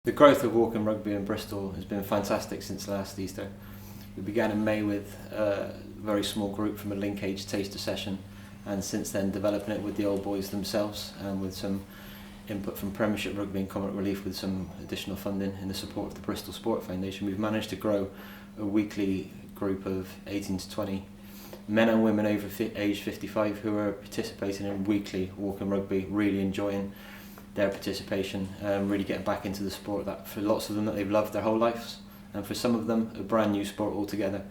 The growth of Walking Rugby in Bristol has been fantastic since last Easter. We began in May with a very small group from a link-age taster session, and since then developing it with the old boys themselves and with some input from Premiership Rugby and Comic Relief with some additional funding in the support of the Bristol Sport Foundation. We've managed to grow a weekly group of 18 to 20 men and women over age 55 who are participating in weekly Walking Rugby, really enjoying their participation, really getting back into the sport that for lots of them that they've loved their whole lives, and for some of them a brand new sport altogether.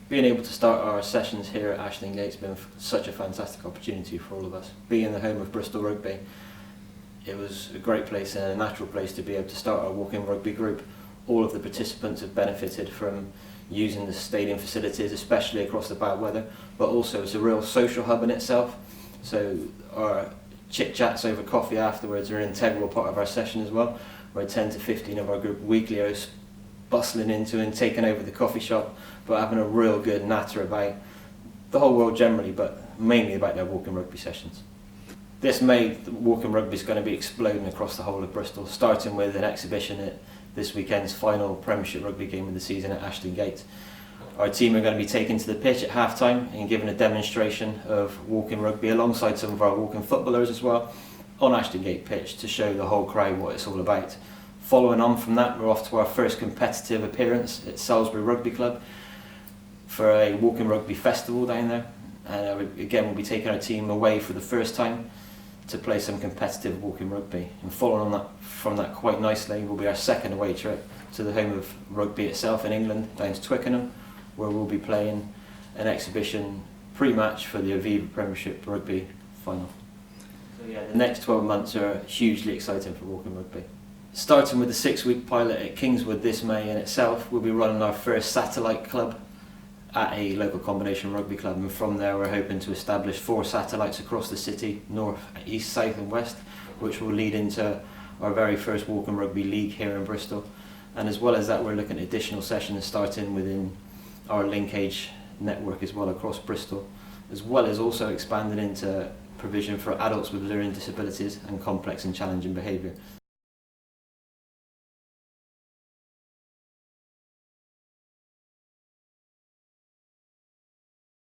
Being able to start our sessions here at Ashton Gate has been such a fantastic opportunity for all of us. Being the home of Bristol Rugby, it was a great place and a natural place to be able to start our Walking Rugby group. All of the participants have benefited from using the stadium facilities, especially across the bad weather, but also it's a real social hub in itself. So our chit-chats over coffee afterwards are an integral part of our session as well, where 10 to 15 of our group weekly are bustling into and taking over the coffee shop, but having a real good natter about the whole world generally, but mainly about their Walking Rugby sessions. This May, Walking Rugby is going to be exploding across the whole of Bristol, starting with an exhibition at this weekend's final Premiership Rugby game of the season at Ashton Gate. Our team are going to be taken to the pitch at half-time and given a demonstration of Walking Rugby alongside some of our walking footballers as well on Ashton Gate pitch to show the whole crowd what it's all about. Following on from that, we're off to our first competitive appearance at Salisbury Rugby Club for a Walking Rugby festival down there, and again we'll be taking our team away for the first time to play some competitive Walking Rugby. And following on from that quite nicely will be our second away trip to the home of rugby itself in England, down to Twickenham, where we'll be playing an exhibition pre-match for the Aviva Premiership Rugby Final. So yeah, the next 12 months are hugely exciting for Walking Rugby. Starting with the 6-week pilot at Kingswood this May in itself, we'll be running our first satellite club at a local combination rugby club, and from there we're hoping to establish 4 satellites across the city, north, east, south and west, which will lead into our very first Walking Rugby league here in Bristol. And as well as that, we're looking at additional sessions starting within our linkage network as well across Bristol, as well as also expanding into provision for adults with learning disabilities and complex and challenging behaviour.